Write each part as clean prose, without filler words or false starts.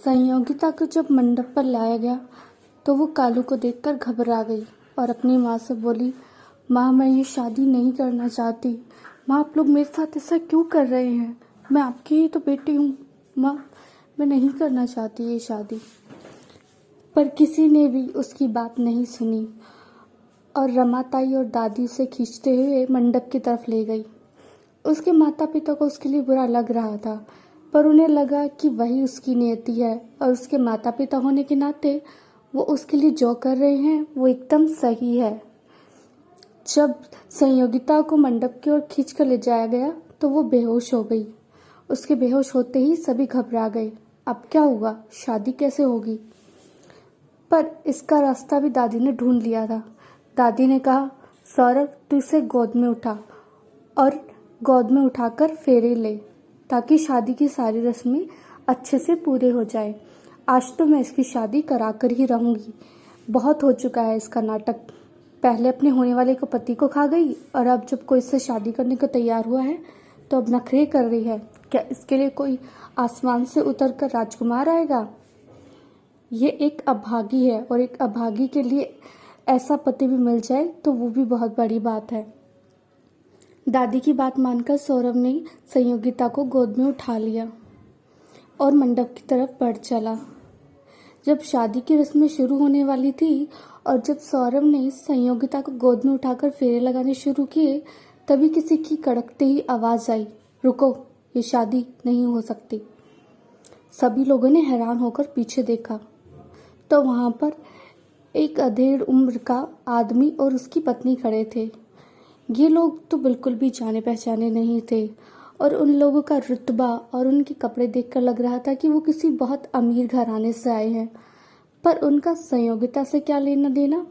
संयोगिता को जब मंडप पर लाया गया तो वो कालू को देखकर घबरा गई और अपनी माँ से बोली, माँ मैं ये शादी नहीं करना चाहती। माँ आप लोग मेरे साथ ऐसा क्यों कर रहे हैं? मैं आपकी ही तो बेटी हूँ। माँ मैं नहीं करना चाहती ये शादी। पर किसी ने भी उसकी बात नहीं सुनी और रमा ताई और दादी उसे खींचते हुए मंडप की तरफ ले गई। उसके माता पिता को उसके लिए बुरा लग रहा था, पर उन्हें लगा कि वही उसकी नियति है और उसके माता पिता होने के नाते वो उसके लिए जो कर रहे हैं वो एकदम सही है। जब संयोगिता को मंडप की ओर खींच कर ले जाया गया तो वो बेहोश हो गई। उसके बेहोश होते ही सभी घबरा गए। अब क्या होगा? शादी कैसे होगी? पर इसका रास्ता भी दादी ने ढूंढ लिया था। दादी ने कहा, सौरभ तू इसे गोद में उठा और गोद में उठाकर फेरे ले ताकि शादी की सारी रस्में अच्छे से पूरे हो जाए। आज तो मैं इसकी शादी कराकर ही रहूँगी। बहुत हो चुका है इसका नाटक। पहले अपने होने वाले को पति को खा गई और अब जब कोई इससे शादी करने को तैयार हुआ है तो अब नखरे कर रही है। क्या इसके लिए कोई आसमान से उतर कर राजकुमार आएगा? ये एक अभागी है और एक अभागी के लिए ऐसा पति भी मिल जाए तो वो भी बहुत बड़ी बात है। दादी की बात मानकर सौरभ ने संयोगिता को गोद में उठा लिया और मंडप की तरफ बढ़ चला। जब शादी की रस्में शुरू होने वाली थी और जब सौरभ ने संयोगिता को गोद में उठाकर फेरे लगाने शुरू किए तभी किसी की कड़कते ही आवाज आई, रुको, ये शादी नहीं हो सकती। सभी लोगों ने हैरान होकर पीछे देखा तो वहां पर एक अधेड़ उम्र का आदमी और उसकी पत्नी खड़े थे। ये लोग तो बिल्कुल भी जाने पहचाने नहीं थे और उन लोगों का रुतबा और उनके कपड़े देखकर लग रहा था कि वो किसी बहुत अमीर घराने से आए हैं। पर उनका संयोगिता से क्या लेना देना?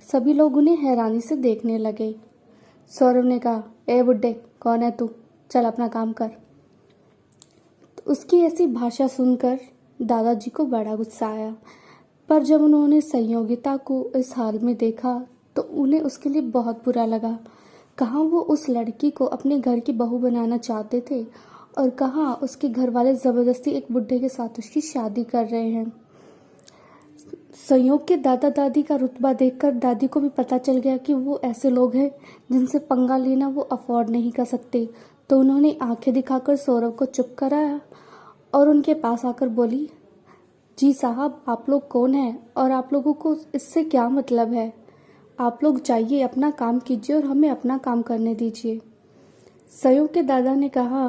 सभी लोग उन्हें हैरानी से देखने लगे। सौरभ ने कहा, ए बुड्ढे, कौन है तू? चल अपना काम कर। तो उसकी ऐसी भाषा सुनकर दादाजी को बड़ा गुस्सा आया, पर जब उन्होंने संयोगिता को इस हाल में देखा तो उन्हें उसके लिए बहुत बुरा लगा। कहाँ वो उस लड़की को अपने घर की बहू बनाना चाहते थे और कहाँ उसके घर वाले ज़बरदस्ती एक बुड्ढे के साथ उसकी शादी कर रहे हैं। संयोग के दादा दादी का रुतबा देखकर दादी को भी पता चल गया कि वो ऐसे लोग हैं जिनसे पंगा लेना वो अफोर्ड नहीं कर सकते। तो उन्होंने आंखें दिखाकर सौरभ को चुप कराया और उनके पास आकर बोली, जी साहब, आप लोग कौन हैं और आप लोगों को इससे क्या मतलब है? आप लोग जाइए, अपना काम कीजिए और हमें अपना काम करने दीजिए। संयोग के दादा ने कहा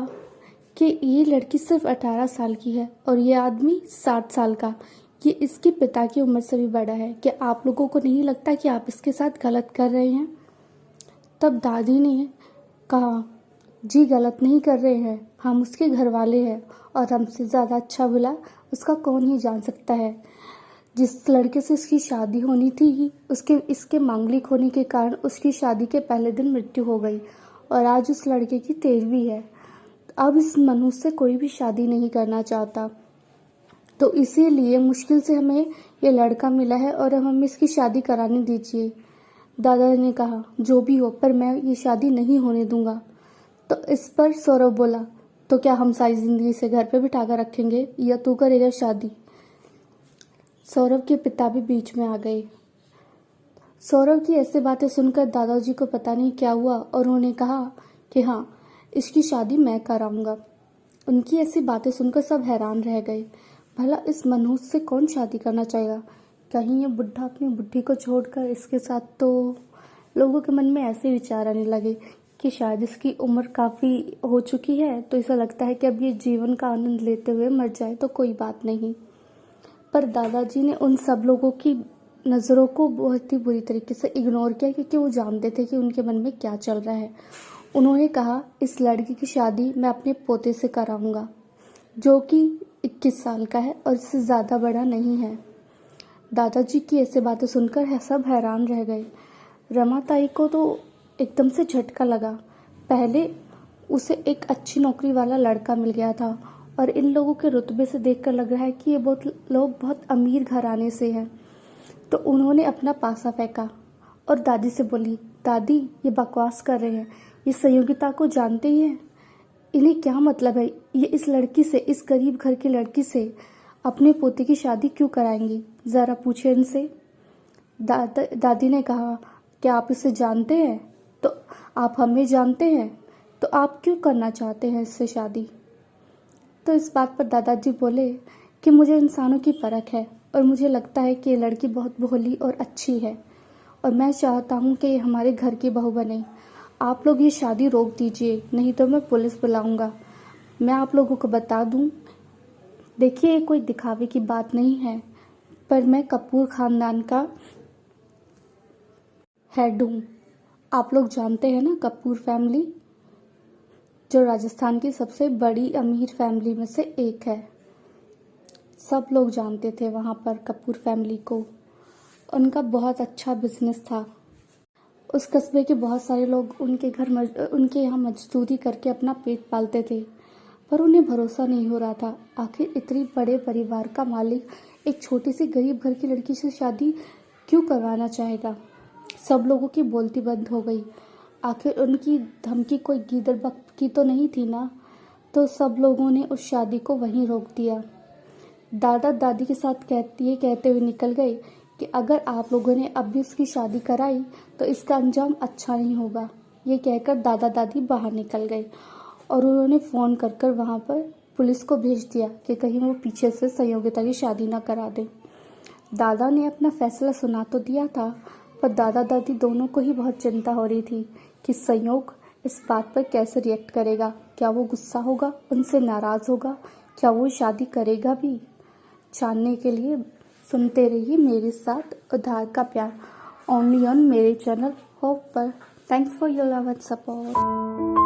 कि ये लड़की सिर्फ 18 साल की है और ये आदमी 60 साल का। ये इसके पिता की उम्र से भी बड़ा है। क्या आप लोगों को नहीं लगता कि आप इसके साथ गलत कर रहे हैं? तब दादी ने कहा, जी गलत नहीं कर रहे हैं, हम उसके घर वाले हैं और हमसे ज़्यादा अच्छा बुला उसका कौन ही जान सकता है। जिस लड़के से इसकी शादी होनी थी इसके मांगलिक होने के कारण उसकी शादी के पहले दिन मृत्यु हो गई और आज उस लड़के की 13वीं है। अब इस मनुष्य से कोई भी शादी नहीं करना चाहता, तो इसीलिए मुश्किल से हमें ये लड़का मिला है और अब हमें इसकी शादी कराने दीजिए। दादा ने कहा, जो भी हो, पर मैं ये शादी नहीं होने दूंगा। तो इस पर सौरभ बोला, तो क्या हम सारी जिंदगी से घर पे बिठा कर रखेंगे या तू करेगा शादी? सौरभ के पिता भी बीच में आ गए। सौरभ की ऐसी बातें सुनकर दादाजी को पता नहीं क्या हुआ और उन्होंने कहा कि हाँ, इसकी शादी मैं कराऊंगा। उनकी ऐसी बातें सुनकर सब हैरान रह गए। भला इस मनहूस से कौन शादी करना चाहेगा? कहीं ये बुढ़ा अपनी बुढ़ी को छोड़कर इसके साथ? तो लोगों के मन में ऐसे विचार आने लगे कि शायद इसकी उम्र काफ़ी हो चुकी है, तो ऐसा लगता है कि अब ये जीवन का आनंद लेते हुए मर जाए तो कोई बात नहीं। पर दादाजी ने उन सब लोगों की नज़रों को बहुत ही बुरी तरीके से इग्नोर किया क्योंकि वो जानते थे कि उनके मन में क्या चल रहा है। उन्होंने कहा, इस लड़की की शादी मैं अपने पोते से कराऊंगा जो कि 21 साल का है और इससे ज़्यादा बड़ा नहीं है। दादाजी की ऐसे बातें सुनकर सब हैरान रह गए। रमा ताई को तो एकदम से झटका लगा। पहले उसे एक अच्छी नौकरी वाला लड़का मिल गया था और इन लोगों के रुतबे से देखकर लग रहा है कि ये लोग बहुत अमीर घराने से हैं। तो उन्होंने अपना पासा फेंका और दादी से बोली, दादी ये बकवास कर रहे हैं, ये संयोगिता को जानते ही हैं, इन्हें क्या मतलब है? ये इस लड़की से, इस गरीब घर की लड़की से अपने पोते की शादी क्यों कराएंगी, ज़रा पूछे इनसे। दादी ने कहा, क्या आप इसे जानते हैं? तो आप हमें जानते हैं, तो आप क्यों करना चाहते हैं इससे शादी? तो इस बात पर दादाजी बोले कि मुझे इंसानों की परख है और मुझे लगता है कि ये लड़की बहुत भोली और अच्छी है और मैं चाहता हूँ कि ये हमारे घर की बहू बने। आप लोग ये शादी रोक दीजिए, नहीं तो मैं पुलिस बुलाऊंगा। मैं आप लोगों को बता दूँ, देखिए ये कोई दिखावे की बात नहीं है, पर मैं कपूर खानदान का हेड हूँ। आप लोग जानते हैं ना कपूर फैमिली, जो राजस्थान की सबसे बड़ी अमीर फैमिली में से एक है। सब लोग जानते थे वहाँ पर कपूर फैमिली को। उनका बहुत अच्छा बिजनेस था। उस कस्बे के बहुत सारे लोग उनके यहाँ मजदूरी करके अपना पेट पालते थे, पर उन्हें भरोसा नहीं हो रहा था आखिर इतने बड़े परिवार का मालिक एक छोटी सी गरीब घर की लड़की से शादी क्यों करवाना चाहेगा। सब लोगों की बोलती बंद हो गई। आखिर उनकी धमकी कोई गीदड़ बक की तो नहीं थी ना। तो सब लोगों ने उस शादी को वहीं रोक दिया। दादा दादी के साथ कहते हुए निकल गए कि अगर आप लोगों ने अब भी उसकी शादी कराई तो इसका अंजाम अच्छा नहीं होगा। ये कहकर दादा दादी बाहर निकल गए और उन्होंने फ़ोन कर वहाँ पर पुलिस को भेज दिया कि कहीं वो पीछे से संयोगिता की शादी ना करा दे। दादा ने अपना फैसला सुना तो दिया था, पर दादा दादी दोनों को ही बहुत चिंता हो रही थी कि संयोग इस बात पर कैसे रिएक्ट करेगा। क्या वो गुस्सा होगा, उनसे नाराज़ होगा, क्या वो शादी करेगा भी? जानने के लिए सुनते रहिए मेरे साथ उधार का प्यार, ओनली ऑन मेरे चैनल होप पर। Thanks for your love and support.